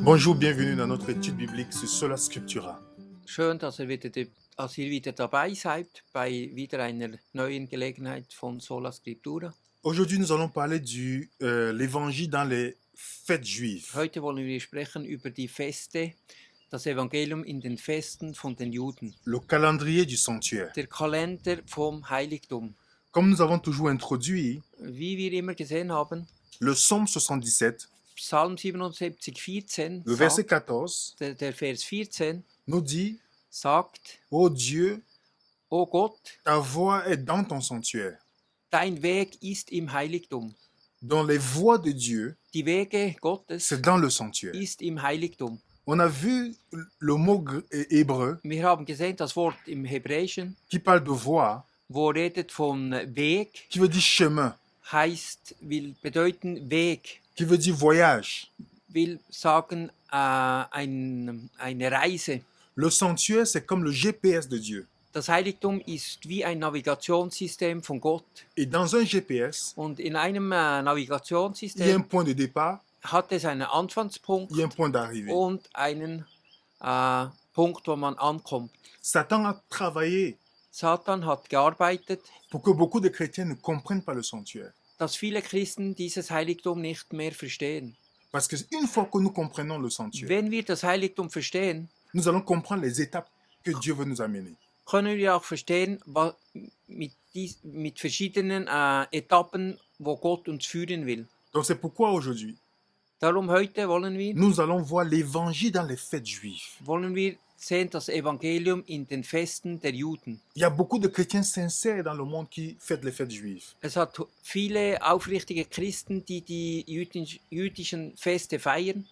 Bonjour, bienvenue dans notre étude biblique sur Sola Scriptura. Schön, dass ihr wieder dabei seid bei wieder einer neuen Gelegenheit von Sola Scriptura. Aujourd'hui, nous allons parler de l'évangile dans les fêtes juives. Heute wollen wir sprechen über die Feste, das Evangelium in den Festen von den Juden, Le calendrier du sanctuaire. der Kalender vom Heiligtum. Comme nous avons toujours introduit, Wie wir immer gesehen haben, le psaume 77, Psalm 77, 14, le verset sagt, 14, der Vers 14 nous dit sagt, Ô Dieu, O Gott, ta voix est dans ton sanctuaire. dein Weg ist im Heiligtum. Dans les voies de Dieu, Die Wege Gottes c'est dans le sanctuaire. ist im Heiligtum. On a vu le mot hébreu Wir haben gesehen, das Wort im Hebräischen, qui parle de voie, wo redet von Weg, qui veut dire chemin, will bedeuten Weg, qui veut dire voyage. will sagen eine Reise. Le sanctuaire, c'est comme le GPS de Dieu. Das Heiligtum ist wie ein Navigationssystem von Gott. Et dans un GPS, Und in einem il y a un Navigationssystem point de départ, hat es einen Anfangspunkt il y a un point d'arrivée. und einen Punkt, wo man ankommt. Satan a travaillé Satan hat gearbeitet, pour que beaucoup de chrétiens ne comprennent pas le sanctuaire. dass viele Christen dieses Heiligtum nicht mehr verstehen. Parce qu'une fois que nous comprenons le sanctuaire, Wenn wir das Heiligtum verstehen, nous allons comprendre les étapes que Dieu veut nous amener. können wir auch verstehen, mit verschiedenen Etappen, wo Gott uns führen will. Donc c'est pourquoi aujourd'hui, Darum heute nous allons voir l'évangile dans les fêtes juives. wollen wir sehen das Evangelium in den Festen der Juden. Il y a beaucoup de chrétiens sincères dans le monde qui fêtent les fêtes juives. Es hat viele aufrichtige Christen, die jüdischen Feste feiern.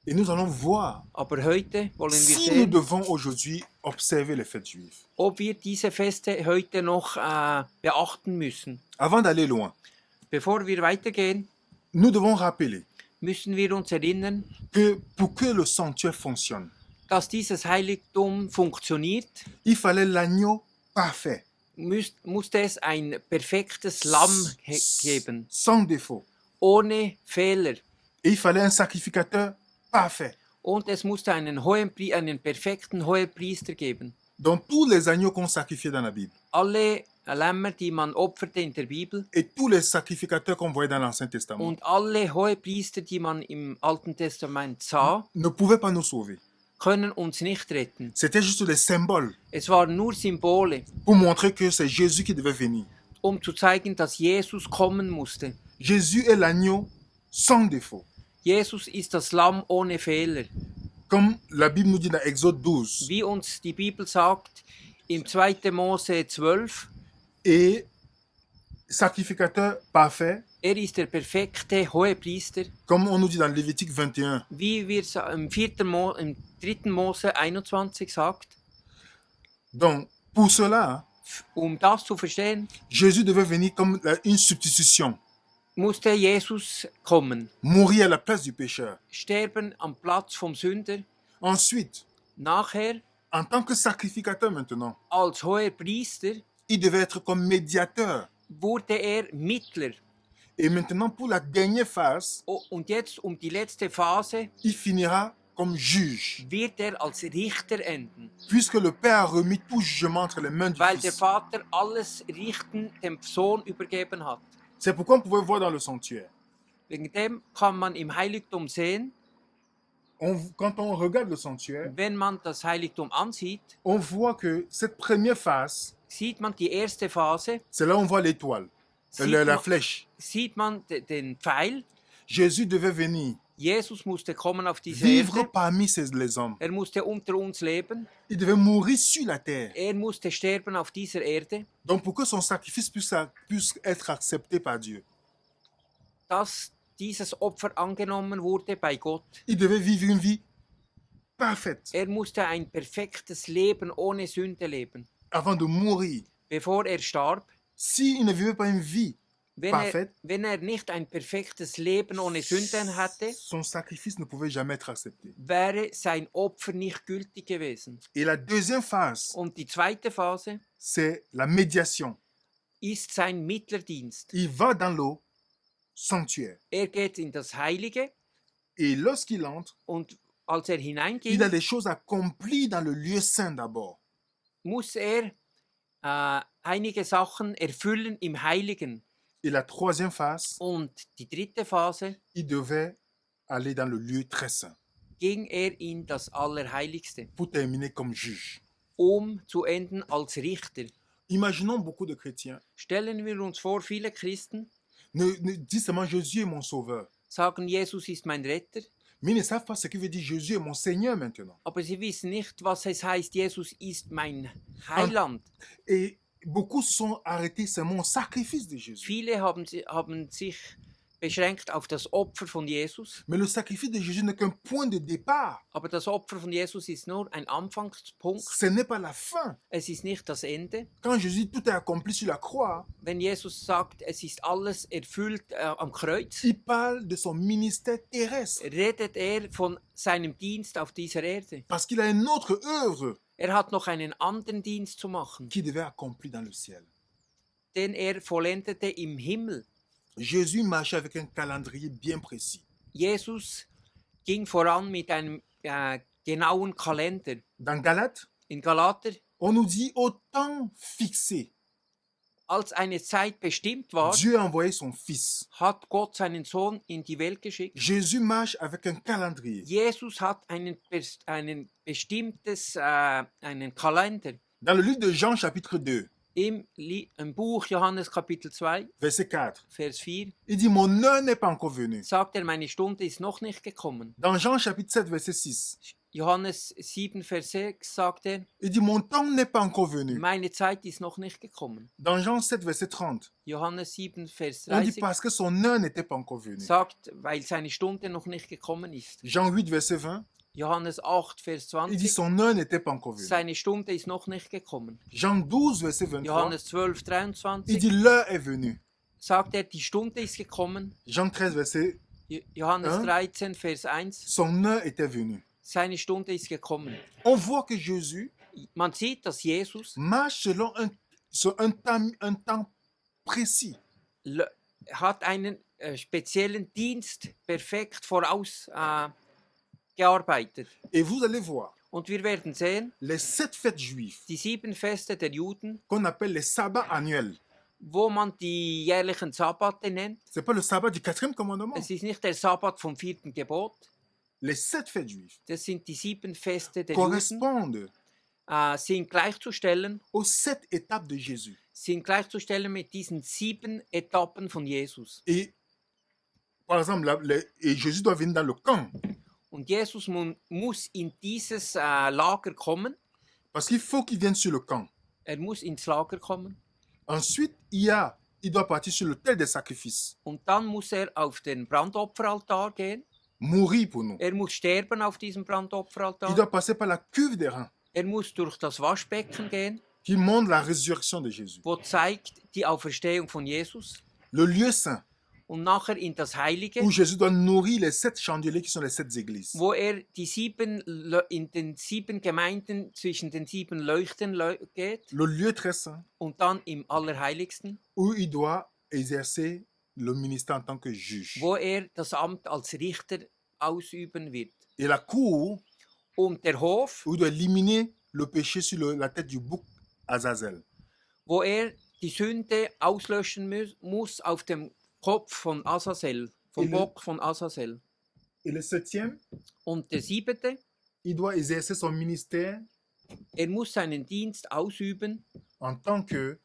Et nous allons voir Aber heute wollen wir si nous sehen, devons aujourd'hui observer les fêtes juives. ob wir diese Feste heute noch beachten müssen. Avant d'aller loin, Bevor wir weitergehen, nous devons rappeler müssen wir uns erinnern, que pour que le sanctuaire fonctionne, dass dieses Heiligtum funktioniert, il fallait l'agneau parfait, musste es ein perfektes Lamm geben, sans défaut. ohne Fehler. Et il fallait un sacrificateur parfait. Und es musste einen perfekten Hohepriester geben. Donc tous les agneaux qu'on sacrifiait dans la Bible Alle Lämmer, die man opferte in der Bibel, et tous les sacrificateurs qu'on voyait dans l'Ancien Testament und alle Hohepriester, die man im Alten Testament sah, ne pouvaient pas nous sauver. können uns nicht retten. C'était juste des symboles Es waren nur Symbole, pour montrer que c'est Jésus qui devait venir. um zu zeigen, dass Jesus kommen musste. Jésus est l'agneau sans défaut. Jesus ist das Lamm ohne Fehler. Comme la Bible nous dit dans Exode 12. Wie uns die Bibel sagt, im 2. Mose 12, Et sacrificateur parfait, ist der perfekte Hohepriester, comme on nous dit dans Lévitique 21. wie wir im 3. Mose 21 sagt. Donc, pour cela, Das zu verstehen, Jésus devait venir comme une substitution, musste Jesus kommen, mourir à la place du pécheur. sterben am Platz vom Sünder. Ensuite, Nachher, en tant que sacrificateur maintenant, als Hohepriester, il devait être comme médiateur. wurde Mittler. Et maintenant, pour la dernière phase, Und jetzt, die letzte Phase, il finira comme juge, wird als Richter enden, puisque le Père a remis tout jugement entre les mains du weil der Fils. Vater alles Richten dem Sohn übergeben hat. C'est pourquoi on pouvait voir dans le sanctuaire. Wegen dem kann man im Heiligtum sehen, Quand on regarde le sanctuaire, wenn man das Heiligtum ansieht, on voit que cette première phase, sieht man die erste Phase, c'est là où on voit l'étoile, la flèche. sieht man den Pfeil. Jésus devait venir, Jesus musste kommen auf diese vivre Erde. parmi les hommes. Er musste unter uns leben. Il devait mourir sur la terre. Er musste sterben auf dieser Erde, Donc pour que son sacrifice puisse être accepté par Dieu, dass dieses Opfer angenommen wurde bei Gott. il devait vivre une vie parfaite Er musste ein perfektes Leben ohne Sünde leben, avant de mourir. bevor er starb. S'il ne vivait pas une vie parfaite, Wenn er nicht ein perfektes Leben ohne Sünden hatte, son sacrifice ne pouvait jamais être accepté. wäre sein Opfer nicht gültig gewesen. Et la deuxième phase, Und die zweite Phase c'est la médiation. ist sein Mittlerdienst. Il va dans le sanctuaire. Er geht in das Heilige Et lorsqu'il entre, Und als er il a hineinging, des choses accomplies dans le lieu saint d'abord. muss er einige Sachen erfüllen im Heiligen. Et la troisième phase, Und die dritte Phase il devait aller dans le lieu très saint ging er in das Allerheiligste, pour terminer comme juge. zu enden als Richter. Imaginons beaucoup de chrétiens Stellen wir uns vor, viele Christen ne disent seulement Jésus est mon sauveur. sagen, Jesus ist mein Retter, Mais ils ne savent pas ce que veut dire Jésus est mon Seigneur maintenant. aber sie wissen nicht, was es heißt, Jesus ist mein Heiland. Et beaucoup se sont arrêtés seulement au sacrifice de Jésus. Viele haben sich beschränkt auf das Opfer von Jesus, Mais le sacrifice de Jésus n'est qu'un point de départ. aber das Opfer von Jesus ist nur ein Anfangspunkt. Ce n'est pas la fin. Es ist nicht das Ende. Quand Jésus tout est accompli sur la croix, Wenn Jesus sagt, es ist alles erfüllt am Kreuz, il parle de son ministère terrestre. redet er von seinem Dienst auf dieser Erde. Parce qu'il a une autre œuvre Er hat noch einen anderen Dienst zu machen, qui devait accomplir dans le ciel. den er vollendete im Himmel. Jésus marchait avec un calendrier bien précis. Jesus ging voran mit einem genauen Kalender. Dans Galates, In Galater, on nous dit au temps fixé, als eine Zeit bestimmt war, Dieu a envoyé son Fils. hat Gott seinen Sohn in die Welt geschickt. Jésus marche avec un calendrier. Jesus hat einen Kalender. Dans le livre de Jean chapitre 2, Im Buch Johannes Kapitel 2, verset 4, Vers 4, il dit, mon heure n'est pas encore venue. sagt er, meine Stunde ist noch nicht gekommen. Dans Jean chapitre 7, verset 6, Johannes 7, Vers 6 sagt er, il dit, mon temps n'est pas encore venu. meine Zeit ist noch nicht gekommen. Dans Jean 7, verset 30, Johannes 7, Vers on dit 30 parce que son heure n'était pas encore venue. sagt, weil seine Stunde noch nicht gekommen ist. Jean 8, verset 20, Johannes 8, Vers il dit 20, son heure n'était pas encore venue. seine Stunde ist noch nicht gekommen. Jean 12, verset 23, Johannes 12, il 23 dit l'heure est venue. sagt er, die Stunde ist gekommen. Jean 13, verset, Johannes Hein? 13, Vers 1, son heure était venue. seine Stunde ist gekommen. On voit que Jésus Man sieht, dass Jesus marche selon un temps précis. hat einen speziellen Dienst perfekt gearbeitet. Et vous allez voir, Und wir werden sehen, les 7 fêtes juives, die 7 Feste der Juden, qu'on appelle les sabbats annuels, wo man die jährlichen Sabbate nennt. c'est pas le sabbat du 4e commandement. Es ist nicht der Sabbat vom 4. Gebot. Les 7 fêtes juives Das sind die 7 Feste der Juden. correspondent Sind gleichzustellen, aux 7 étapes de Jésus. sind gleichzustellen mit diesen 7 Etappen von Jesus. Et par exemple, et Jésus doit venir dans le camp Und Jesus muss in dieses Lager kommen. parce qu'il faut qu'il vienne sur le camp. Er muss ins Lager kommen. Ensuite, il doit partir sur l'autel des sacrifices, Und dann muss er auf den Brandopferaltar gehen. mourir pour nous. Er muss sterben auf diesem Il Brandopferaltar. doit passer par la cuve des reins Er muss durch das Waschbecken gehen, qui montre la résurrection de Jésus. wo zeigt die Auferstehung von Jesus. Le lieu saint Und nachher in das Heilige, où Jésus doit nourrir les 7 chandeliers qui sont les 7 églises. wo er in den 7 Gemeinden zwischen den 7 Leuchten geht. Le lieu très saint Und dann im Allerheiligsten, où il doit exercer le ministère en tant que juge. wo er das Amt als Richter ausüben wird. Et la cour Und der Hof, où il doit éliminer le péché sur la tête du bouc Azazel. wo er die Sünde auslöschen muss auf dem Kopf von Azazel, vom Bock von Azazel. Et le 7e, Und der 7., il doit exercer son ministère er muss seinen Dienst ausüben en tant que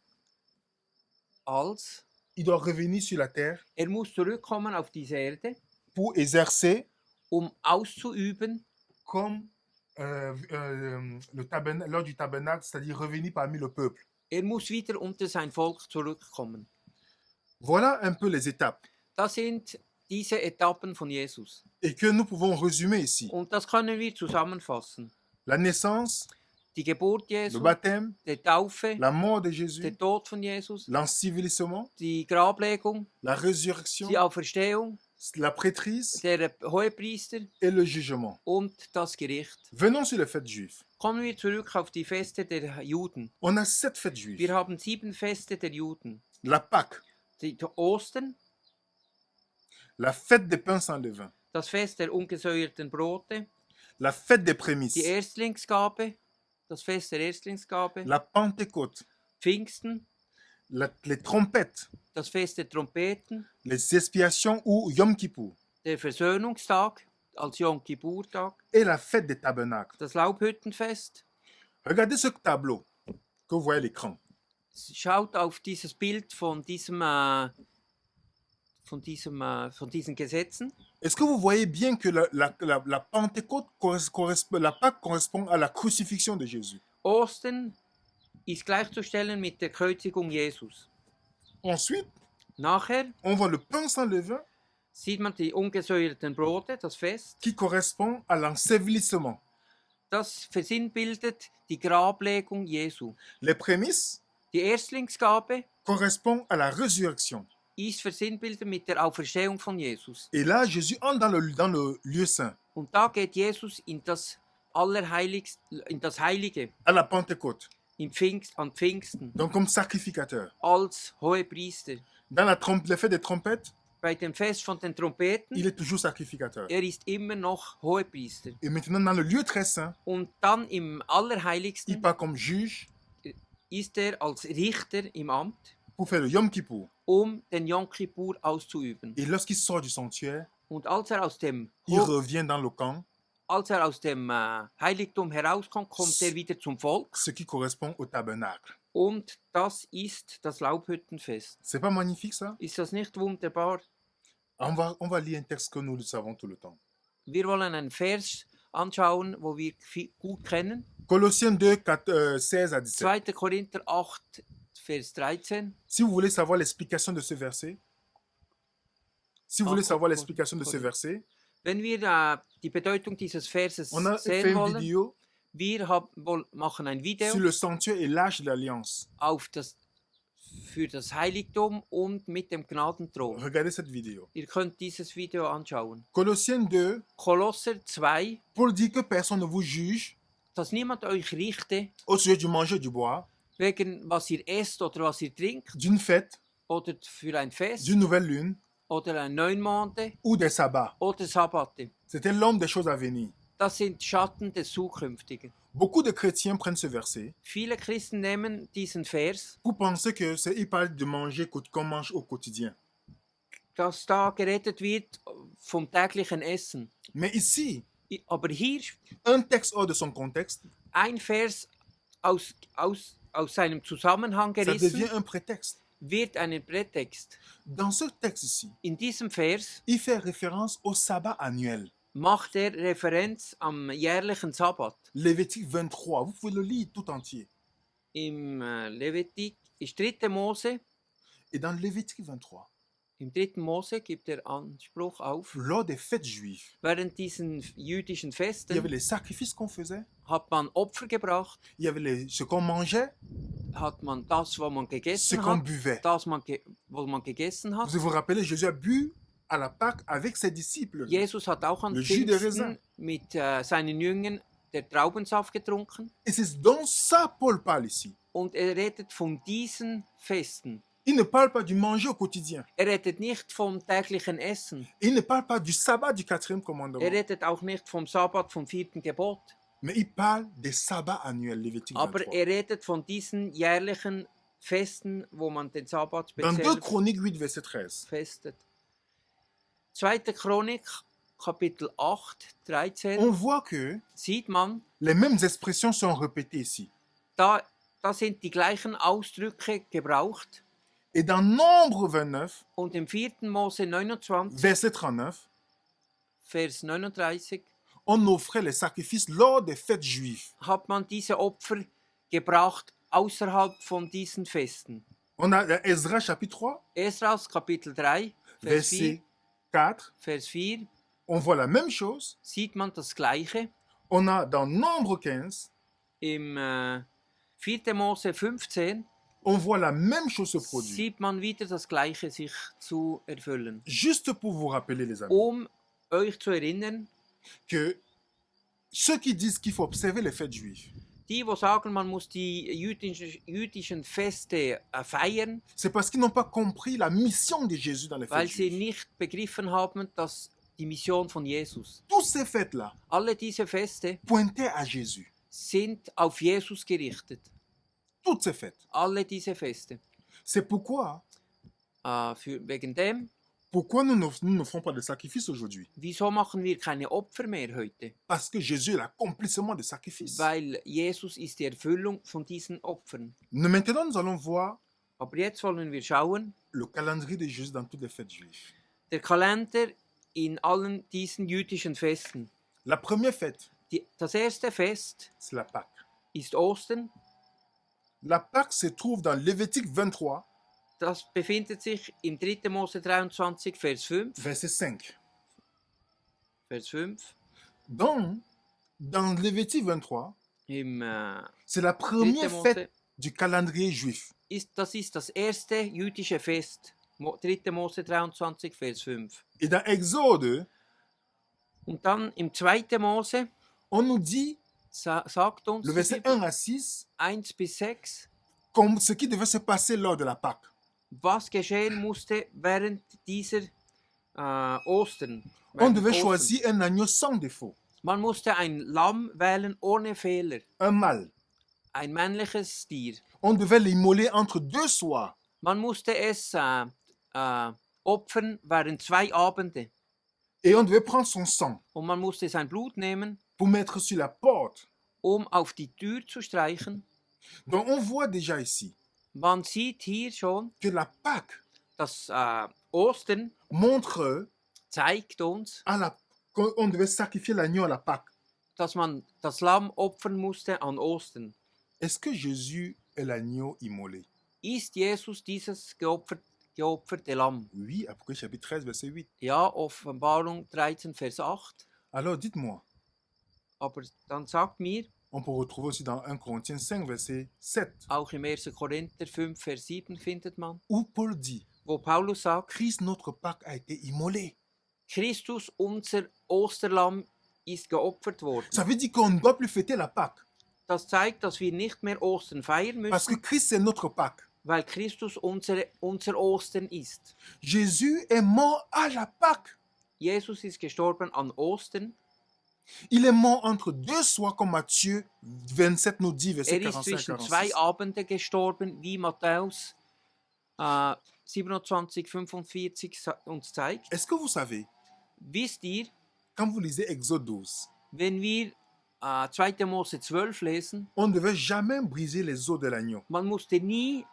als, il doit revenir sur la terre er muss zurückkommen auf diese Erde, pour exercer auszuüben, comme lors du tabernacle, c'est-à-dire revenir parmi le peuple. er muss wieder unter sein Volk zurückkommen. Voilà un peu les étapes Das sind diese Etappen von Jesus. et que nous pouvons résumer ici. Und das können wir zusammenfassen. La naissance, Die Geburt le Jesu, baptême, die Taufe, la mort de Jésus, der Tod von Jesus, l'ensevelissement, die Grablegung, la résurrection, die Auferstehung, la prêtrise der Hohepriester et le jugement. und das Gericht. Venons sur les fêtes juives. Kommen wir zurück auf die Feste der Juden. On a 7 fêtes juives. Wir haben 7 Feste der Juden. La Pâque, Die Ostern, la fête des pains sans levain, das Fest der ungesäuerten Brote, la fête des die prémices, Erstlingsgabe, das Fest der Erstlingsgabe, la Pentecôte, Pfingsten, les trompettes, das Fest der Trompeten, les expiations ou Yom Kippur der Versöhnungstag als Yom Kippur-Tag, et la fête des tabernacles. das Laubhüttenfest. Regardez ce tableau que vous voyez à l'écran. Schaut auf dieses Bild von diesen Gesetzen. Est-ce que vous voyez bien que la Pentecôte la Pâque correspond à la crucifixion de Jésus? Ostern ist gleichzustellen mit der Kreuzigung Jesus. Ensuite, Nachher on voit le pain sans levain sieht man die ungesäuerten Brote, das Fest. qui correspond à l'ensevelissement. Das versinnbildet die Grablegung Jesu. Les prémices Die Erstlingsgabe correspondent à la résurrection. ist versinnbildet mit der Auferstehung von Jesus. Et là, Jésus entre dans le lieu saint, Und da geht Jesus in das Allerheiligste, in das Heilige, à la Pentecôte, an Pfingsten, donc comme sacrificateur. als Hohepriester. Dans le fête des trompettes, Bei dem Fest von den Trompeten, il est toujours sacrificateur. ist immer noch Hohepriester. Et maintenant, dans le lieu très saint, Und dann im il Allerheiligsten part comme juge ist als Richter im Amt, pour faire le Yom Kippur. den Yom Kippur auszuüben. Et lorsqu'il sort du sanctuaire, Und als aus dem il revient dans le camp, Heiligtum herauskommt, kommt er wieder zum Volk. ce qui correspond au tabernacle. Und das ist das Laubhüttenfest. C'est pas magnifique ça? Ist das nicht wunderbar? On va lire un texte que nous le savons tout le temps. Wir wollen einen Vers anschauen, wo wir gut kennen. Colossiens 2, 16 à 17. 2. Korinther 8, Vers 13. Si vous voulez savoir l'explication de ce verset, Wenn wir die Bedeutung dieses Verses on a fait sehen une wollen, vidéo wir machen ein Video sur le sanctuaire et l'âge de l'alliance. für das Heiligtum und mit dem Gnadenthron. Regardez cette vidéo. Ihr könnt dieses Video anschauen. Colossiens 2, Kolosser 2, Paul dit que personne ne vous juge dass niemand euch richte, au sujet du manger et du boire, wegen was ihr esst oder was ihr trinkt, d'une fête, oder für ein Fest, d'une nouvelle lune oder ein Neumond, ou des sabbats. oder Sabbate. C'était l'homme des choses à venir. Das sind Schatten des Zukünftigen. Beaucoup de chrétiens prennent ce verset Viele Christen nehmen diesen Vers, pour penser qu'il parle de manger qu'on mange au quotidien. dass da geredet wird vom täglichen Essen. Mais ici, Aber hier un texte hors de son contexte, ein Vers aus seinem Zusammenhang ça gerissen, devient un prétexte. wird ein Prätext. Dans ce texte ici, In diesem Vers il fait référence au sabbat annuel. macht er Referenz am jährlichen Sabbat. Lévitique 23, vous pouvez le lire tout entier. Im Levitik ist 3. Mose. Et dans Lévitique 23, Im 3. Mose gibt er Anspruch auf. lors des fêtes juives, Während diesen jüdischen il y avait Festen les sacrifices qu'on faisait, hat man Opfer gebracht, il y avait ce qu'on mangeait, hat man das, was man ce gegessen qu'on hat, buvait. das, was man gegessen hat. Vous vous rappelez, Jésus a bu à la Pâque avec ses disciples. Jesus hat auch an Le jus de Pfingsten raisin. mit seinen Jüngern der Traubensaft getrunken. Et c'est dans ça Paul parle ici. Und er redet von diesen Festen. Il ne parle pas du manger au quotidien. Er redet nicht vom täglichen Essen. Il ne parle pas du sabbat du 4e commandement. Er redet auch nicht vom Sabbat, vom 4. Gebot. Mais il parle des sabbats annuels, Lévitique Aber 23. er redet von diesen jährlichen Festen, wo man den Sabbat Dans 2 speziell Chroniques 8, verset 13, festet. 2. Chronik, Kapitel 8, 13, on voit que sieht man, les mêmes expressions sont répétées ici. da sind die gleichen Ausdrücke gebraucht. Et dans Nombre 29, Und im 4. Mose 29, verset 39, Vers 39, on offrait les sacrifices lors des fêtes juives. hat man diese Opfer gebracht außerhalb von diesen Festen. On a Ezra chapitre 3, Esdras Kapitel 3, Vers 4, verset 4, Vers 4 on voit la même chose. sieht man das Gleiche. On a dans Nombre 15, Im 4. Mose 15 on voit la même chose se produire. sieht man wieder das Gleiche sich zu erfüllen. Juste pour vous rappeler, les amis, Euch zu erinnern, que ceux qui disent qu'il faut observer les fêtes juives, die sagen, man muss die jüdischen Feste feiern, c'est parce qu'ils n'ont pas compris la mission de Jésus dans les weil fêtes sie juives. nicht begriffen haben, dass die Mission von Jesus. Tous ces fêtes-là Alle diese Feste pointaient à Jésus. sind auf Jesus gerichtet. Toutes ces fêtes. Alle diese Feste. C'est pourquoi, Wegen dem, pourquoi nous ne ferons pas de sacrifices aujourd'hui? wieso machen wir keine Opfer mehr heute? Parce que Jésus est l'accomplissement des sacrifices. Weil Jesus ist die Erfüllung von diesen Opfern. Maintenant, nous allons voir Aber jetzt wollen wir schauen, le calendrier de Jésus dans toutes les fêtes juives. der Kalender in allen diesen jüdischen Festen. La première fête, Das erste Fest c'est la Pâque. ist Ostern. La Pâque se trouve dans Lévitique 23, Das befindet sich im 3. Mose 23, Vers 5. verset 5. Vers 5. Dans Lévitique 23, Im c'est la 3. première Mose fête du calendrier juif. das ist das erste jüdische Fest. 3. Mose 23, Vers 5. Et dans Exode, Und dann im 2. Mose on nous dit, sagt uns le die verset Bibel, 1 à 6, 1 bis 6, comme ce qui devait se passer lors de la Pâque. was geschehen musste während dieser Ostern. On während devait Ostern. choisir un agneau sans défaut, Man musste ein Lamm wählen ohne Fehler, un mâle. ein männliches Tier. On devait l'immoler entre deux soirs. Man musste es opfern während 2 Abende. Et on devait prendre son sang Und man musste sein Blut nehmen, pour mettre sur la porte. auf die Tür zu streichen. Donc on voit déjà ici Man sieht hier schon, que la Pâque dass Ostern montre zeigt uns, qu'on devait sacrifier l'agneau à la Pâque. dass man das Lamm opfern musste an Ostern. Est-ce que Jésus est l'agneau immolé? Ist Jesus dieses geopferte Lamm? Oui, Apocalypse chapitre 13, verset 8. Ja, Offenbarung 13, Vers 8. Alors dites-moi, Aber dann sagt mir, on peut retrouver aussi dans 1 Corinthiens 5, verset 7, auch im 1. Korinther 5, Vers 7 findet man, où Paul dit, wo Paulus sagt, Christ, notre Pâque, a été immolé. Christus, unser Osterlamm, ist geopfert worden. Ça veut dire qu'on ne doit plus fêter la Pâque, Das zeigt, dass wir nicht mehr Ostern feiern parce que müssen, Christ, c'est notre Pâque. weil Christus unser Ostern ist. Jésus est mort à la Pâque. Jesus ist gestorben an Ostern. Il est mort entre deux soirs, comme Matthieu 27 nous dit, verset Er ist 45 zwischen 46. 2 Abende gestorben, wie Matthäus 27, 45 uns zeigt. Est-ce que vous savez, Wisst ihr, quand vous lisez Exode 12, wenn wir 2. Mose 12 lesen, on ne devait jamais briser les os de l'agneau. man musste nie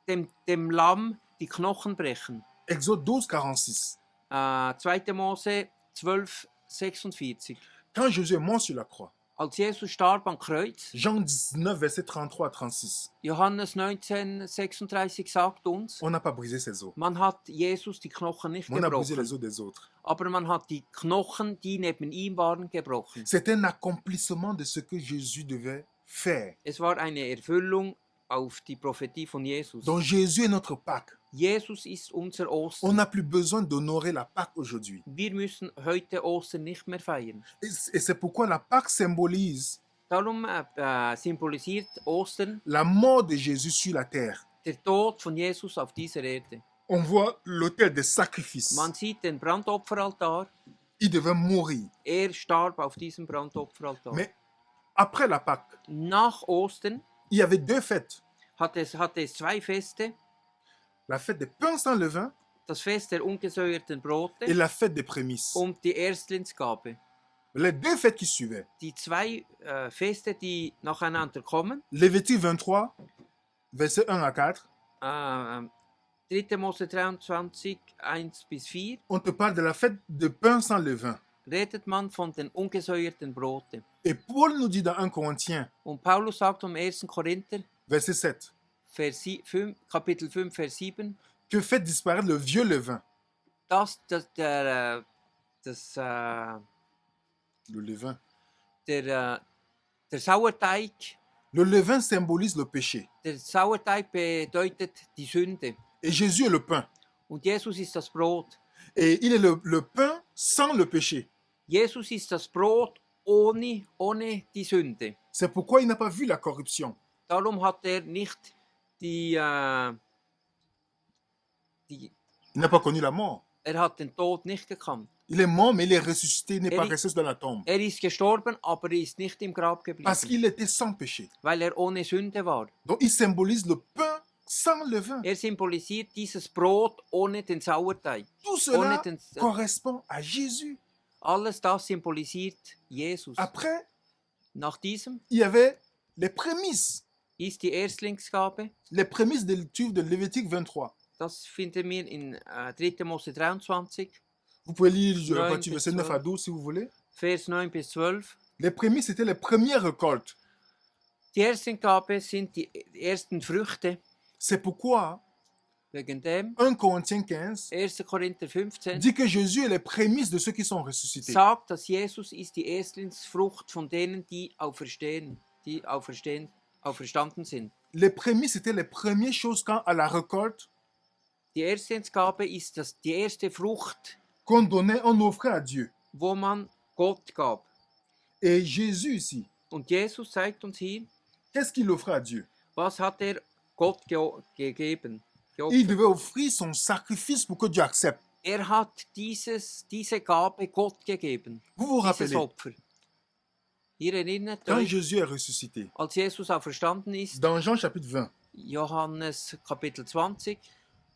dem Lamm die Knochen brechen. Exode 12, 46. 2. Mose 12, 46. Quand Jésus est mort sur la croix, Als Jesus starb am Kreuz, Jean 19, verset 33 à 36, Johannes 19, 36 sagt uns, on n'a pas brisé ses os, man hat Jesus die Knochen nicht mais on a brisé gebrochen, les os des autres. aber man hat die Knochen, die neben ihm waren, gebrochen. C'est un accomplissement de ce que Jésus devait faire. Es war eine Erfüllung auf die Prophetie von Jesus. Donc Jésus est notre Pâque. Jesus ist unser On Ostern. n'a plus besoin d'honorer la Pâque aujourd'hui. Wir müssen heute Ostern nicht mehr feiern. Et c'est pourquoi la Pâque symbolise Darum symbolisiert Ostern la mort de Jésus sur la terre. der Tod von Jesus auf dieser Erde. On voit l'autel des sacrifices. Man sieht den Brandopferaltar. Il devait mourir. Er starb auf diesem Brandopferaltar. Mais après la Pâque, Nach Ostern il y avait deux fêtes. hatte es 2 Feste. La fête des pains sans levain Das Fest der ungesäuerten Brote et la fête des prémices. und die Erstlingsgabe. Les deux fêtes qui suivaient. Die 2 Feste, die nacheinander kommen. Lévitique 23, verset 1 à 4. 3. Mose 23, 1 bis 4. On te parle de la fête des pains sans levain. Redet man von den ungesäuerten Brote. Et Paul nous dit dans 1 Corinthiens, Und Paulus sagt im 1. Korinther, verset 7, Kapitel 5, Vers 7, que fait disparaître le vieux levain. dass Le levain. der Sauerteig, Le levain symbolise le péché. der Sauerteig bedeutet die Sünde. Et Jésus est le pain. Und Jesus ist das Brot. Et il est le pain sans le péché. Jesus ist das Brot ohne die Sünde. C'est pourquoi il n'a pas vu la corruption. Darum hat er nicht Il n'a pas connu la mort. er hat den Tod nicht gekannt. Il est mort, mais il est ressuscité, il n'est Er pas ist- resté dans la tombe. Er ist gestorben, aber er ist nicht im Grab Parce geblieben, qu'il était sans péché. weil er ohne Sünde war. Donc il symbolise le pain sans levain. Er symbolisiert dieses Brot ohne den Sauerteig. Tout cela Ohne den, correspond à Jésus. alles das symbolisiert Jesus. Après, Nach diesem il y avait les prémices. ist die Erstlingsgabe. Les prémices des lectures de Lévitique 23. Das finden wir in 3. Mose 23, Vous pouvez lire Neun partie bis verset 9 à 12. 12 si vous voulez. Vers 9 bis 12. Les prémices, c'était les premières récoltes. Die Erstlingsgabe sind die ersten Früchte. C'est pourquoi Wegen dem 1 Corinthiens 15 1. Korinther 15 dit que Jésus est les prémices de ceux qui sont ressuscités. sagt, dass Jesus ist die Erstlingsfrucht von denen, die auferstanden sind. Les prémices, c'était les premières choses quand à la récolte Die Erstlingsgabe ist die erste Frucht, qu'on donnait, on offrait à Dieu. wo man Gott gab. Et Jésus ici, Und Jesus zeigt uns hier, qu'est-ce qu'il offrait à Dieu? was hat er Gott gegeben. Il devait offrir son sacrifice pour que Dieu accepte. Er hat diese Gabe Gott gegeben, Vous vous dieses rappelez, Opfer. Ihr erinnert quand euch, Jésus est ressuscité, als Jesus auferstanden ist, dans Jean chapitre 20, Johannes Kapitel 20,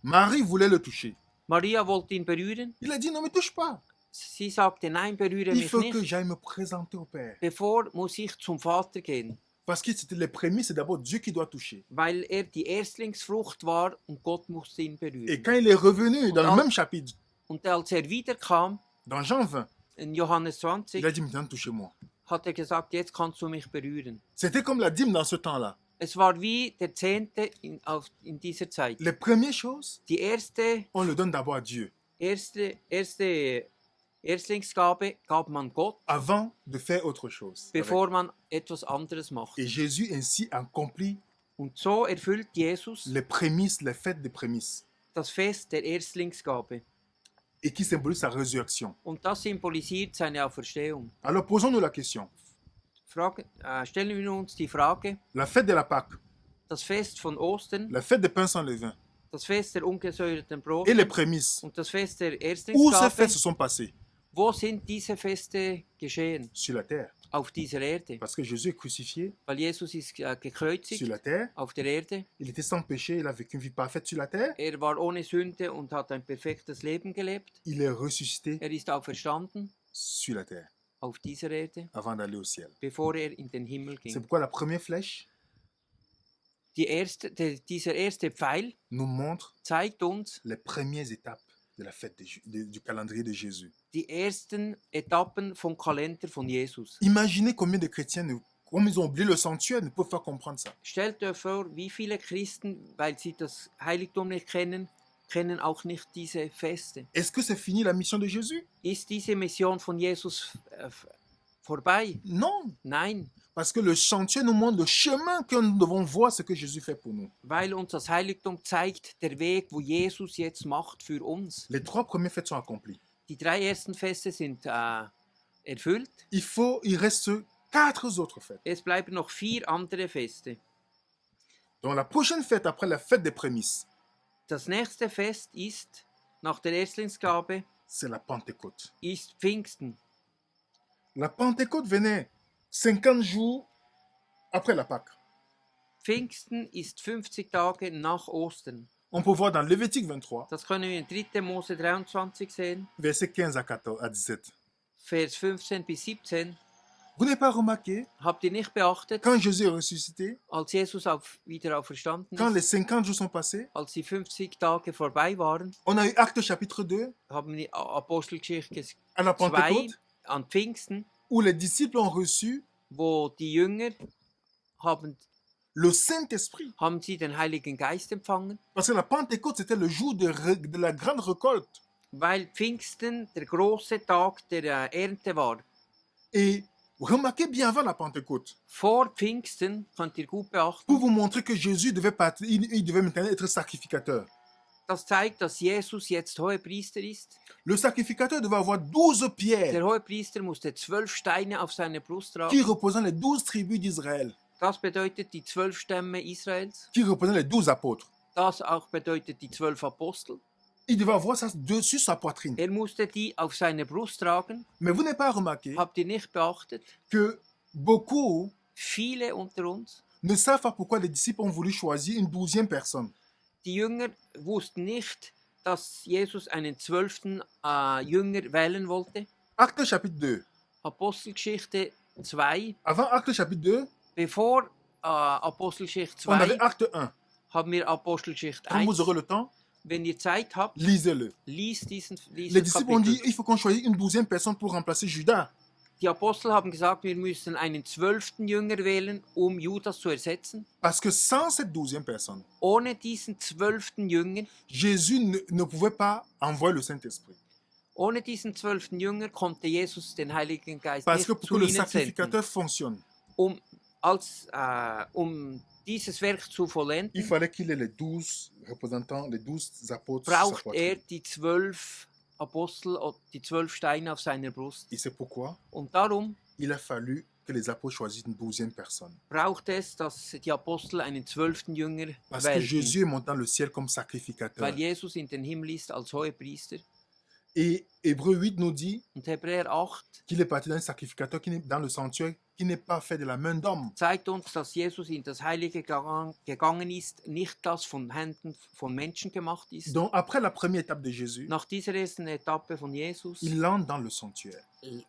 Marie voulait le toucher. Maria wollte ihn berühren. Il a dit, non, mais touche pas. Sie sagte, nein, berühre Il mich faut que nicht. j'aille me présenter au Père. Bevor muss ich zum Vater gehen, Parce que c'était les prémices, c'est d'abord Dieu qui doit toucher. weil er die Erstlingsfrucht war und Gott musste ihn Et berühren. quand il est revenu dans le dans- même chapitre, Und als er wiederkam, dans Jean 20, in Johannes il 20, a dit, maintenant touchez-moi. hat er gesagt, jetzt kannst du mich berühren. C'était comme la dîme dans ce temps-là. Es war wie der Zehnte in dieser Zeit. Les premières choses, Die on le donne d'abord à Dieu, erste Erstlingsgabe gab man Gott, avant de faire autre chose. bevor man etwas anderes macht. Et Jésus ainsi accomplit Und so erfüllt Jesus les prémices, les fêtes des prémices, das Fest der Erstlingsgabe. et qui symbolise sa résurrection. Und das symbolisiert seine Auferstehung. Alors posons-nous la question. Stellen wir uns die Frage, La fête de la Pâque, das Fest von Ostern, la fête des pains sans levain das Fest der ungesäuerten et les Brote prémices, und das Fest der où ces Erstlingsgabe, fêtes se sont passées? wo sind diese Feste geschehen? Sur la terre. Auf dieser Erde. Parce que Jésus est crucifié Weil Jesus ist sur gekreuzigt la terre. auf der Erde. Il était sans péché, il a vécu une vie parfaite sur la terre. Er war ohne Sünde und hat ein perfektes Leben gelebt. Il est ressuscité Er ist auferstanden sur la terre auf dieser Erde, avant d'aller au ciel. bevor er in den Himmel C'est ging. pourquoi la première flèche Dieser erste Pfeil nous montre zeigt uns les premières étapes de la fête du calendrier de Jésus. die ersten Etappen vom Kalender von Jesus. Imaginez combien de chrétiens, comme ils ont oublié le sanctuaire, ne peuvent pas comprendre ça. Stellt euch vor, wie viele Christen, weil sie das Heiligtum nicht kennen, kennen auch nicht diese Feste. Est-ce que c'est fini la mission de Jésus? Ist diese Mission von Jesus vorbei? Non, Nein, parce que le sanctuaire nous montre le chemin que nous devons voir ce que Jésus fait pour nous. weil uns das Heiligtum zeigt der Weg, wo Jesus jetzt macht für uns. Les trois premières fêtes sont accomplies. Die 3 ersten Feste sind erfüllt. Il reste 4 autres fêtes. Es bleiben noch 4 andere Feste. Donc la prochaine fête, après la fête des prémices, Das nächste Fest ist, nach der Erstlingsgabe, c'est la Pentecôte. ist Pfingsten. La Pentecôte venait 50 jours après la Pâque. Pfingsten ist 50 Tage nach Ostern. On peut voir dans Lévitique 23, Das können wir in 3. Mose 23 sehen, versets 15 à 17. Vers 15 bis 17. Vous n'avez pas remarqué, Habt ihr nicht beachtet, quand Jésus est ressuscité, als Jesus wieder auferstanden quand les ist, 50 jours sont passés, als die 50 Tage vorbei waren, on a eu Actes chapitre 2, haben wir Apostelgeschichte à la 2 Pentecôte, an Pfingsten, où les disciples ont reçu wo die Jünger haben le Saint-Esprit. sie den Heiligen Geist empfangen, Parce que la Pentecôte, c'était le jour de la grande récolte. weil Pfingsten der große Tag der Ernte war. Et remarquez bien avant la Pentecôte, Vor Pfingsten, könnt ihr gut beachten, pour vous montrer que Jésus devait partir, il devait maintenant être sacrificateur. das zeigt, dass Jesus jetzt Hohepriester ist. Le sacrificateur devait avoir 12 pierres Der Hohepriester musste 12 Steine auf seiner Brust qui tragen. représentent les 12 tribus d'Israël, Das bedeutet die 12 Stämme Israels. qui représentent les 12 apôtres. Das auch bedeutet die 12 Apostel. Il devait avoir ça dessus sa poitrine. Er musste die auf seiner Brust tragen. Mais vous n'avez pas remarqué Habt ihr nicht beachtet? que beaucoup Viele unter uns, ne savent pas pourquoi les disciples ont voulu choisir une 12e personne. die Jünger wussten nicht, dass Jesus einen 12. Jünger wählen wollte. Acte chapitre 2. Apostelgeschichte 2. Avant Acte chapitre 2, Bevor Apostelgeschichte on 2 avait Acte 1. haben wir Apostelgeschichte Quand vous 1. aurez le temps, Wenn ihr Zeit habt, lisez-le. liest Les dieses disciples ont dit Kapitel. il faut qu'on choisisse une 12e personne pour remplacer Judas. Die Apostel haben gesagt, wir müssen einen 12. Jünger wählen, um Judas zu ersetzen. Parce que sans cette 12e personne, Ohne diesen 12. Jünger, Jésus ne pouvait pas envoyer le Saint-Esprit. ohne diesen 12. Jünger konnte Jesus den Heiligen Geist Parce nicht que pour zu que le ihnen senden. sacrificateur fonctionne, Um dieses Werk zu vollenden, il fallait qu'il ait les 12 représentants, les 12 apôtres sur sa braucht er poitrine. die 12 Apostel, die 12 Steine auf seiner Brust. Et c'est pourquoi Und darum il a fallu que les apôtres choisissent une 12e personne. braucht es, dass die Apostel einen 12. Jünger Parce que wählten, Jésus est monté dans le ciel comme sacrificateur. weil Jesus in den Himmel ist als Hohepriester. Et Hébreu 8 nous dit Und Hebräer 8 qu'il est parti d'un sacrificateur dans le sanctuaire qui n'est pas fait de la main d'homme. zeigt uns, dass Jesus in das Heilige gegangen ist, nicht das von Händen von Menschen gemacht ist. Donc après la première étape de Jésus, Nach dieser ersten Etappe von Jesus il entre dans le sanctuaire.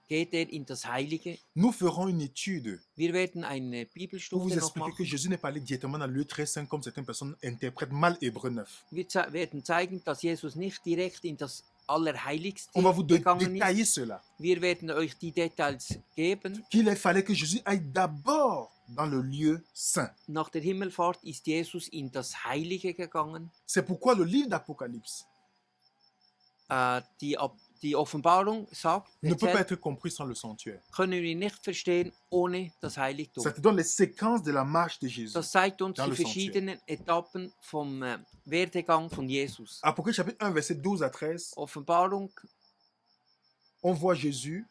geht er in das Heilige. Nous ferons une étude Wir werden eine pour Bibelstunde vous noch expliquer que machen. Jésus n'est pas allé directement dans le lieu très saint comme certaines personnes interprètent mal Hébreu 9. Wir werden zeigen, dass Jesus nicht direkt in das Allerheiligste On va vous gegangen ist. détailler cela. Wir werden euch die Details geben. Qu'il fallait que Jésus aille d'abord dans le lieu saint. Nach der Himmelfahrt ist Jesus in das Heilige gegangen. C'est pourquoi le livre d'Apocalypse Die Offenbarung sagt, ne peut pas erzählt, être compris sans le sanctuaire. können wir nicht verstehen ohne das Heiligtum. Ça te donne les séquences de la marche de Jésus. Das zeigt uns Dans die le verschiedenen Etappen vom Werdegang von Jesus. Apocalypse chapitre 1, verset 12 à 13, Offenbarung on voit Jésus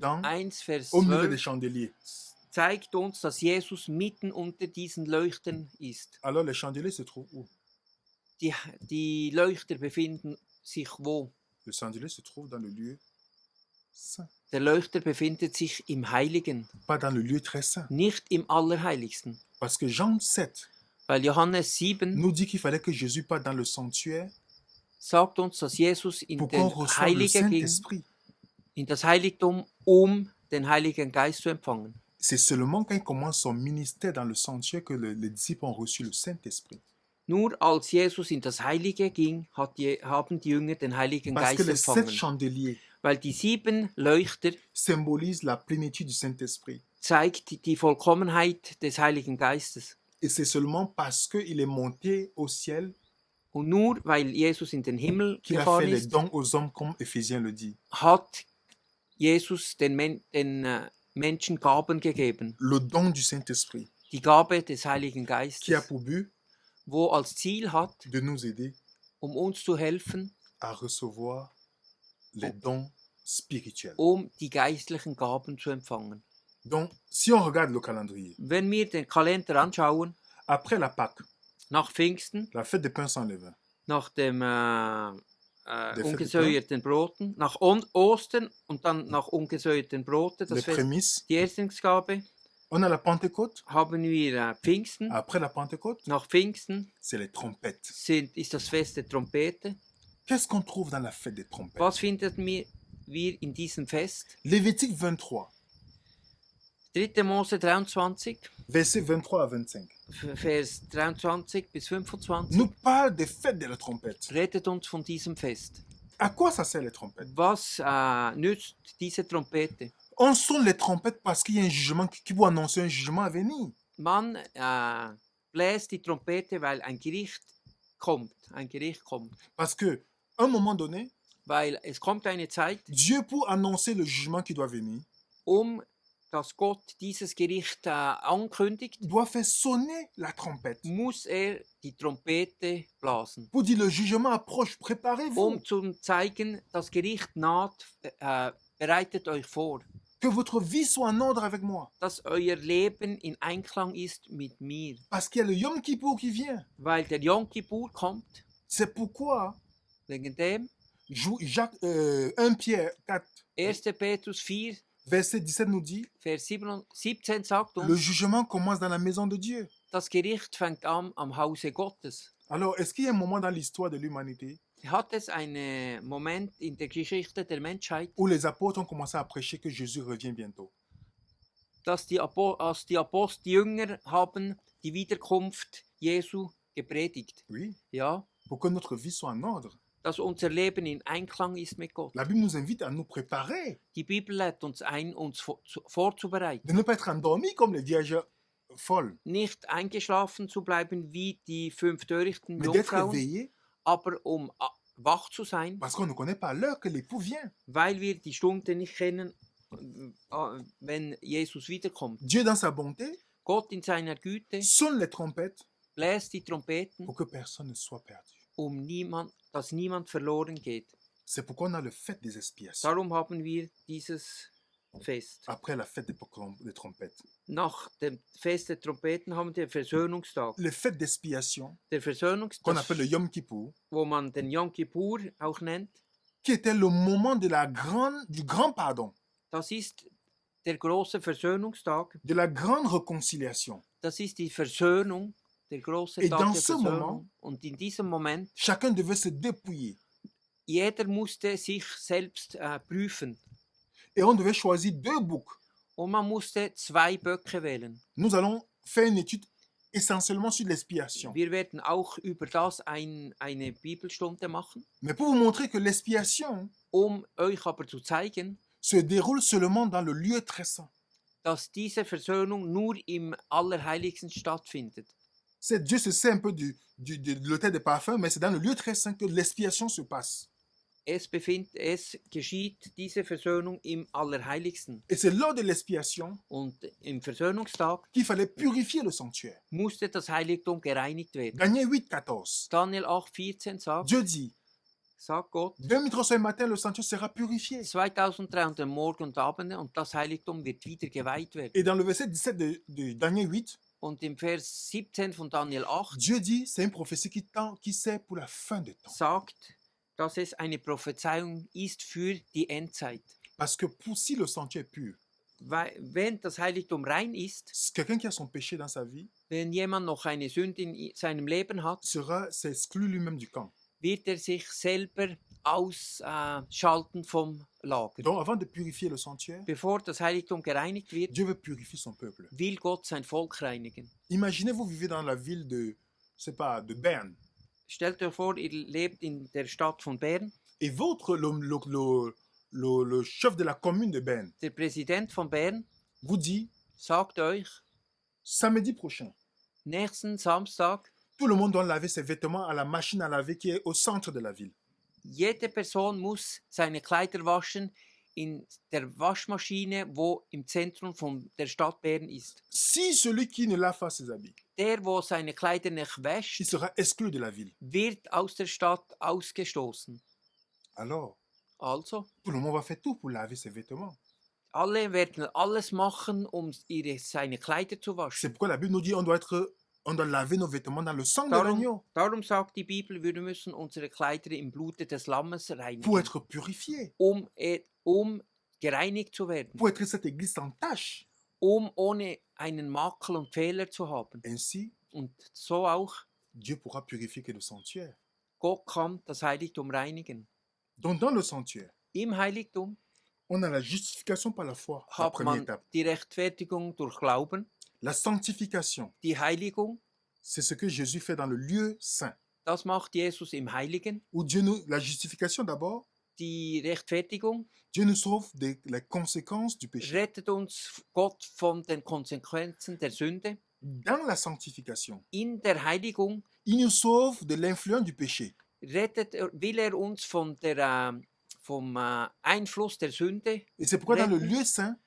1, Vers au milieu 12 des chandeliers. zeigt uns, dass Jesus mitten unter diesen Leuchtern ist. Alors les chandeliers se trouvent où? Die Leuchter befinden sich wo? Le chandelier se trouve dans le lieu saint, Der Leuchter befindet sich im Heiligen, pas dans le lieu très saint. nicht im Allerheiligsten. Parce que Jean 7 Weil Johannes 7 nous dit qu'il fallait que Jésus parte dans le sanctuaire sagt uns, dass Jesus in pour qu'on den reçoive le Heiligen ging, Saint-Esprit. in das Heiligtum, um den Heiligen Geist zu empfangen. C'est seulement quand il commence son ministère dans le sanctuaire que les disciples ont reçu le Saint-Esprit. Nur als Jesus in das Heilige ging, haben die Jünger den Heiligen Parce que Geist les 7 empfangen. chandeliers Weil die 7 Leuchter symbolisent la plénitude du Saint-Esprit. zeigt die Vollkommenheit des Heiligen Geistes. Et c'est seulement parce qu'il est monté au ciel Und nur weil Jesus in den Himmel qu'il a fait gefahren les ist, dons aux hommes, comme Éphésiens le dit. hat Jesus den Menschen Gaben gegeben. Le don du Saint-Esprit, Die Gabe des Heiligen qui a Geistes, pour but wo als Ziel hat, de nous aider uns zu helfen, à recevoir les dons spirituels. die geistlichen Gaben zu empfangen. Donc, si on regarde le calendrier, Wenn wir den Kalender anschauen, après la Pâque, nach Pfingsten, la fête des pains sans levain, nach dem Fête ungesäuerten Broten, nach Ostern und dann nach ungesäuerten Broten, les das Fest, prémices, die Erstlingsgabe, on a la Pentecôte. haben wir Pfingsten. Après la Pentecôte, Nach Pfingsten c'est les trompettes. ist das Fest der Trompete. Qu'est-ce qu'on trouve dans la fête des trompettes? Was finden wir in diesem Fest? Lévitique 23, 3. Mose 23, versets 23 à 25, Vers 23 bis 25, nous parle des fêtes de la trompette. redet uns von diesem Fest. À quoi ça sert les trompettes? Was nützt diese Trompete? On sonne les trompettes parce qu'il y a un jugement qui peut annoncer un jugement à venir. Man bläst die Trompete, weil ein Gericht kommt. Parce que, à un moment donné, Weil es kommt eine Zeit, Dieu, pour annoncer le jugement qui doit venir, dass Gott dieses Gericht ankündigt, doit faire sonner la trompette. muss die Trompete blasen, Pour dire le jugement approche, préparez-vous. zu zeigen, das Gericht naht, bereitet euch vor, Que votre vie soit en ordre avec moi. dass euer Leben in Einklang ist mit mir. Parce qu'il y a le Yom Kippour qui vient. Weil der Yom Kippur kommt. C'est pourquoi Wegen dem Jacques, 1 Pierre 4, 1. Petrus 4, verset 17 nous dit, Vers 17 sagt le uns, jugement commence dans la maison de Dieu. das Gericht fängt an am Hause Gottes. Alors, est-ce qu'il y a un moment dans l'histoire de l'humanité Hat es einen Moment in der Geschichte der Menschheit, où les apôtres ont commencé à prêcher que Jésus revient bientôt? dass die Apostel, die Jünger haben die Wiederkunft Jesu gepredigt? Oui, Ja, pour que notre vie soit en ordre. dass unser Leben in Einklang ist mit Gott. La Bible nous invite à nous préparer, Die Bibel lädt uns ein, uns vorzubereiten. de ne pas être endormis comme les vierges folles, Nicht eingeschlafen zu bleiben wie die 5 törichten mais d'être Jungfrauen, éveillés aber wach zu sein, parce qu'on ne connaît pas l'heure que l'époux vient. weil wir die Stunde nicht kennen, wenn Jesus wiederkommt. Dieu, dans sa bonté, Gott in seiner Güte sonne les trompettes bläst die Trompeten, pour que personne ne soit perdu. dass niemand verloren geht. C'est pourquoi on a le fête des expiations, Darum haben wir dieses Fest. après la fête des trompettes. Nach dem Fest der Trompeten haben wir den Versöhnungstag. Le fête d'expiation, Der qu'on appelle le Versöhnungstag, Yom Kippur, wo man den Yom Kippur auch nennt, qui était le moment de du grand pardon, das ist der große Versöhnungstag. de la grande réconciliation. Das ist die Versöhnung, der große Et Tag dans der ce Versöhnung. moment, Und in diesem Moment, chacun devait se dépouiller. jeder musste sich selbst prüfen. Et on devait choisir 2 boucs. Und man musste 2 Böcke wählen. Nous allons faire une étude essentiellement sur l'expiation. Wir werden auch über das eine Bibelstunde machen, Mais pour vous montrer que l'expiation euch aber zu zeigen, se déroule seulement dans le lieu très saint. dass diese Versöhnung nur im Allerheiligsten stattfindet. Dieu se sert un peu de l'autel des parfums, mais c'est dans le lieu très saint que l'expiation se passe. Es geschieht diese Versöhnung im Allerheiligsten. Et c'est lors de l'expiation Und im Versöhnungstag qu'il fallait purifier le sanctuaire. musste das Heiligtum gereinigt werden. Daniel 8, 14. Daniel 8,14 sagt, Dieu dit, sagt Gott, 2300 matin, le sanctuaire sera purifié. 2300 Morgen und Abend und das Heiligtum wird wieder geweiht werden. Et dans le verset 17 de Daniel 8, Und im Vers 17 von Daniel 8 Dieu dit, c'est une prophétie qui sert pour la fin des temps. sagt, dass es eine Prophezeiung ist für die Endzeit. Parce que si le sanctuaire est pur, Weil, wenn das Heiligtum rein ist, quelqu'un qui a son péché dans sa vie wenn jemand noch eine Sünde in seinem Leben hat, s'exclut lui-même du camp. wird er sich selber ausschalten vom Lager. Donc avant de purifier le sanctuaire, Bevor das Heiligtum gereinigt wird, Dieu veut purifier son peuple. will Gott sein Volk reinigen. Imaginez, vous vivez dans la ville de Berne. Stellt euch vor, ihr lebt in der Stadt von Bern. Et le chef de la commune de Berne Der Präsident von Bern vous dit, sagt euch, samedi prochain, nächsten Samstag, tout le monde doit laver ses vêtements à la machine à laver qui est au centre de la ville. jede Person muss seine Kleider waschen in der Waschmaschine, wo im Zentrum von der Stadt Bern ist. Si celui qui ne lave pas ses habits, Der, wo seine Kleider nicht wäscht, il sera exclu de la ville. wird aus der Stadt ausgestoßen. Alors, Also, tout le monde va faire tout pour laver ses vêtements. alle werden alles machen, seine Kleider zu C'est waschen. pourquoi la Bible nous dit on doit laver nos vêtements dans le sang de l'agneau Darum sagt die Bibel, wir müssen unsere Kleider im Blute des Lammes pour reinigen, être purifiés, um gereinigt zu werden, pour être cette église sans tache. ohne einen Makel und Fehler zu haben. Ainsi, Und so auch, Dieu pourra purifier que le sanctuaire. Gott kann das Heiligtum reinigen. Donc dans le sanctuaire, Im Heiligtum on a la justification par la foi, la hat première man étape. die Rechtfertigung durch Glauben, La sanctification, die Heiligung, c'est ce que Jésus fait dans le lieu saint. das macht Jesus im Heiligen. Où la justification d'abord, Die Rechtfertigung Dieu nous sauve des conséquences du péché. rettet uns Gott von den Konsequenzen der Sünde. Dans la sanctification, In der Heiligung il nous sauve de l'influence du péché. will er uns vom Einfluss der Sünde, Et c'est pourquoi dans le retten. lieu saint,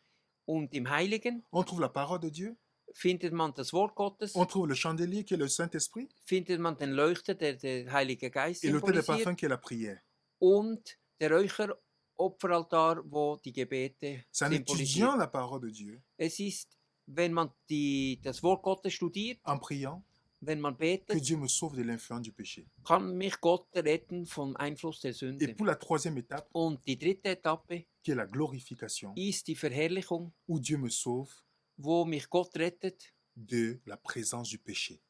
Und im Heiligen on trouve la parole de Dieu, findet man das Wort Gottes, on trouve le chandelier qui est le Saint-Esprit findet man den Leuchter, der Heilige Geist et l'autel des symbolisiert, parfums qui est la prière. und der Räucheropferaltar, wo die Gebete C'est en symbolisiert. étudiant la parole de Dieu, Es ist, wenn man das Wort Gottes studiert, en priant, wenn man que betet, Dieu me sauve de l'influence du péché. kann mich Gott retten vom Einfluss der Et Sünde. pour la troisième étape, Und die dritte Etappe qui est la glorification, ist die Verherrlichung, où Dieu me sauve wo mich Gott rettet, de la présence du péché.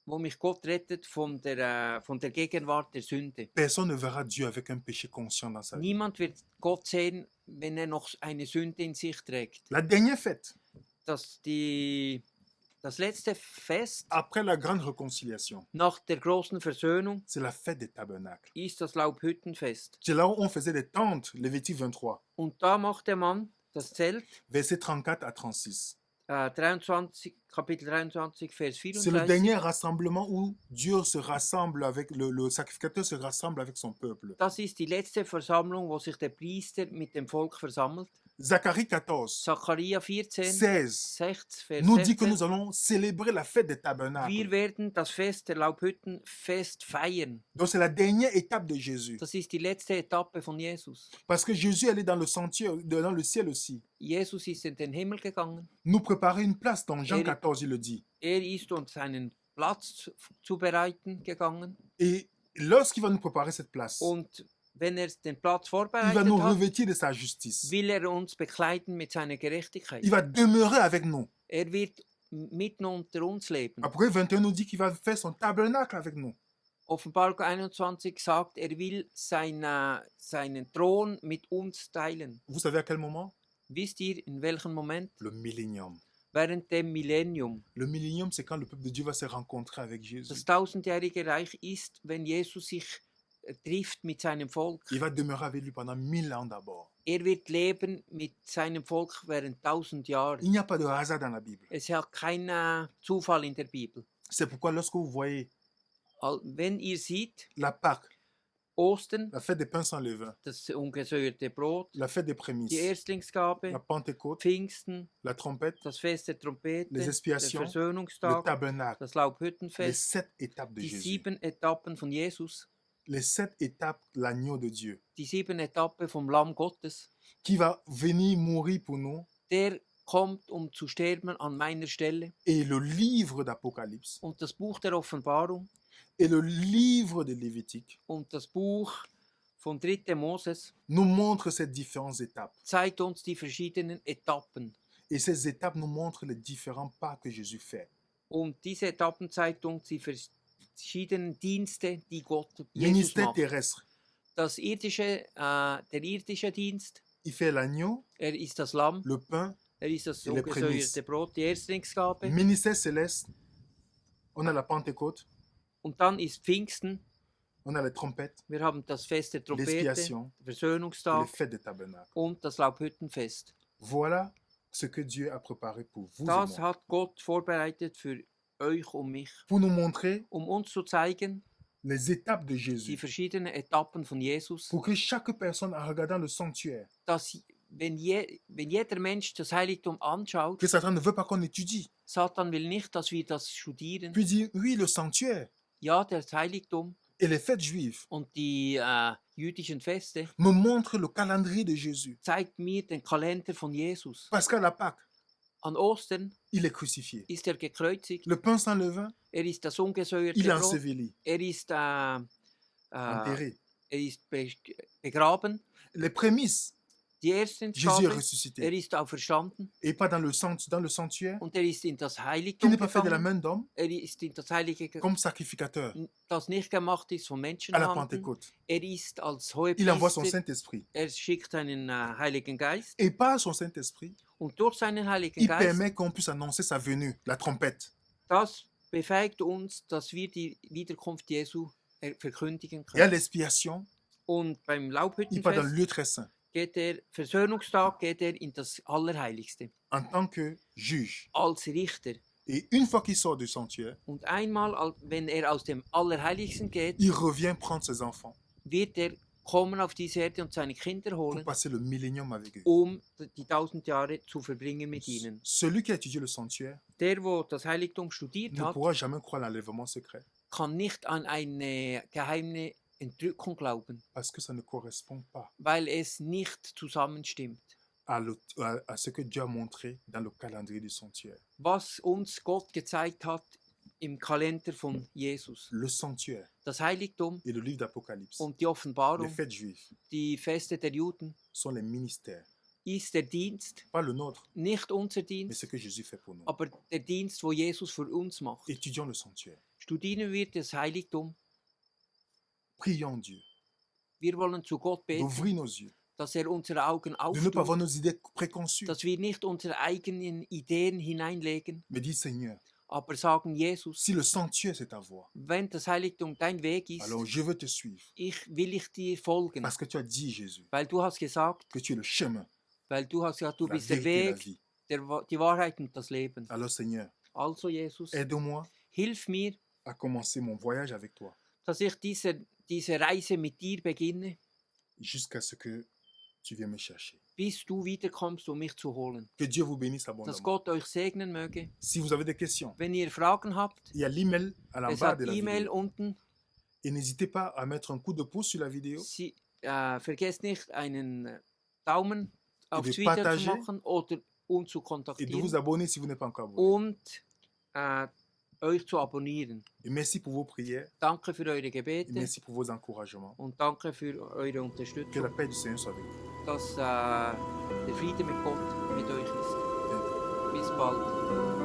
wo mich Gott rettet von der Gegenwart der Sünde. Personne ne verra Dieu avec un péché conscient dans sa vie. Niemand wird Gott sehen, wenn er noch eine Sünde in sich trägt. La dernière fête, Das letzte Fest après la grande réconciliation, nach der großen Versöhnung c'est la fête des tabernacles. ist das Laubhüttenfest. C'est là où on faisait des tentes, Lévitique 23, Und da machte man das Zelt, versets 34 à 36. 23, Kapitel 23, Vers C'est le 34. dernier rassemblement où Dieu se rassemble avec, le sacrificateur se rassemble avec son peuple. Das ist die letzte Versammlung, wo sich der Priester mit dem Volk versammelt. Zacharie 14, Zachariah 14, 16 6, Vers nous dit que 16. nous allons célébrer la fête des Wir tabernacles. werden das Fest der Laubhüttenfest feiern. Donc c'est la dernière étape de Jésus. Das ist die letzte Etappe von Jesus. Parce que Jésus allait dans le sentier, dans le ciel aussi. Jesus ist in den Himmel gegangen. Nous préparer une place dans Jean Et- 14, il le dit. Ist uns einen Platz zu bereiten gegangen. Et lorsqu'il va nous préparer cette place, Und wenn den Platz il va vorbereitet nous hat, revêtir de sa justice. will uns bekleiden mit seiner Gerechtigkeit. Il va demeurer avec nous. Wird mitten unter uns leben. Après 21 nous dit qu'il va faire son tabernacle avec nous. Offenbarung 21 sagt, will seinen Thron mit uns teilen. Vous savez à quel moment? Wisst ihr, in welchem Moment? Le millénium. Während dem Millennium. Le millénium, c'est quand le peuple de Dieu va se rencontrer avec Jésus. Das tausendjährige Reich ist, wenn Jesus sich trifft mit seinem Volk. Il va demeurer avec lui pendant 1000 ans d'abord. Wird leben mit seinem Volk während 1000 Jahren. Il n'y a pas de hasard dans la Bible. Es hat keinen Zufall in der Bibel. C'est pourquoi lorsque vous voyez Wenn ihr seht, la Pâque, Ostern, la fête des pains sans levain, das ungesäuerte Brot, la fête des die prémices, Erstlingsgabe, la Pentecôte, Pfingsten, la trompette, das Fest der Trompete, les der expiations, le Versöhnungstag, tabernacle, das les Laubhüttenfest, 7 étapes de die Jésus. 7 Etappen von Jesus, Les 7 étapes, l'agneau de Dieu, die 7 Etappen vom Lamm Gottes, qui va venir mourir pour nous, der kommt, zu sterben an meiner Stelle. et le livre d'Apocalypse, Und das Buch der Offenbarung et le livre de Lévitique und das Buch von 3. Moses nous montrent ces différentes étapes. zeigt uns die verschiedenen Etappen. Et ces étapes nous montrent les différents pas que Jésus fait. Und diese Etappen zeigt uns die verschiedenen Dienste, die Gott Jesus Ministère macht. terrestre, Der irdische Dienst, il fait l'agneau, ist das Lamm, le pain. ist das Et les prémices. ungesäuerte Brot, die Erstlingsgabe. Ministère céleste, on a la Pentecôte, Und dann ist Pfingsten, on a les trompettes, wir haben das Fest der Trompete, l'expiation, der et les Versöhnungstag fêtes des tabernacles. und das Laubhüttenfest. Voilà ce que Dieu a préparé pour vous et Das moi. hat Gott vorbereitet für euch und mich, Pour nous montrer uns zu zeigen, les étapes de die Jésus. verschiedenen Etappen von Jesus, Pour que chaque personne, en regardant le sanctuaire, dass wenn jeder Mensch das Heiligtum anschaut, que Satan ne veut pas qu'on étudie, Satan will nicht, dass wir das studieren. puis dire, oui, le sanctuaire Ja, das Heiligtum et les fêtes juives und die jüdischen Feste me montrent le calendrier de Jésus. zeigt mir den Kalender von Jesus. Parce qu'à la Pâque, An Ostern il est crucifié. ist gekreuzigt, Le pain sans levain, ist das ungesäuerte il est Brot, enseveli, ist enterré. ist begraben, Les prémices, die Jésus est Erstlingsgabe, ressuscité. ist auferstanden Et pas dans le sanctuaire, und ist in das qui Heiligtum n'est pas fait de la gegangen. main d'homme, Ist in das Heilige gegangen, comme sacrificateur, das nicht gemacht ist von à la Menschenhand. Pentecôte. Ist als Il envoie son Hohepriester, Saint-Esprit. schickt seinen Heiligen Geist Et par son Saint-Esprit, und durch seinen Heiligen il Geist, permet qu'on puisse annoncer sa venue, la trompette. das befähigt uns, dass wir die Wiederkunft Jesu verkündigen Et à können. l'expiation, Und beim il part dans le Laubhüttenfest lieu très saint, Versöhnungstag geht in das Allerheiligste en tant que juge. als Richter. Et une fois qu'il sort du sanctuaire, Und einmal, wenn aus dem Allerheiligsten geht, il revient prendre ses enfants wird kommen auf diese Erde und seine Kinder pour holen, passer le millénium avec eux. die 1000 Jahre zu verbringen mit ihnen. Celui qui a étudié le sanctuaire Wo das Heiligtum studiert ne hat, pourra jamais croire à l'enlèvement secret, kann nicht an eine geheime Entrückung glauben, parce que ça ne correspond pas weil es nicht zusammenstimmt. à ce que Dieu a montré dans le calendrier du sanctuaire. Was uns Gott gezeigt hat im Kalender von Jesus. le sanctuaire Das Heiligtum et le livre d'Apocalypse, und die les Offenbarung, fêtes juives, die Feste der Juden, sont les ministères. ist der Dienst, Pas le nôtre, nicht unser mais Dienst, ce que Jésus fait pour nous. aber der Dienst, wo Jesus für uns macht. Étudions le sanctuaire. Studieren wir das Heiligtum. Prions Dieu Wir wollen zu Gott beten, d'ouvrir nos yeux, dass er unsere Augen de ne pas avoir auftut, nos idées préconçues, dass wir nicht unsere eigenen Ideen hineinlegen, mais dis Seigneur, aber sagen, Jesus, si le sanctuaire c'est ta voie, wenn das Heiligtum dein Weg ist, alors je veux te suivre. will ich dir folgen. Parce que tu as dit, Jésus, Weil du hast gesagt, que tu es le chemin, weil du hast gesagt, du la bist der vérité et la Weg, vie. die Wahrheit und das Leben. Alors Seigneur, Also Jesus, aide-moi hilf mir, à commencer mon voyage avec toi dass ich diese Reise mit dir beginne, jusqu'à ce que tu viennes me chercher. bis du wiederkommst, um mich zu holen. Que Dieu vous bénisse Dass abondamment. Gott euch segnen möge. Si vous avez des questions, Wenn ihr Fragen habt, il y a l'email à es l'en-bas hat de la E-Mail vidéo. unten. Et n'hésitez pas à mettre un coup de pouce sur la vidéo Vergesst nicht, einen Daumen aufs de Video zu partager machen oder uns zu et de vous kontaktieren abonner si vous n'êtes pas encore abonné. und euch zu abonnieren. Et merci pour vos prières Danke für eure et Gebete merci pour vos encouragements. und danke für eure Que Unterstützung, la paix du Seigneur soit avec vous. dass der Friede mit Gott mit euch ist. Bis bald.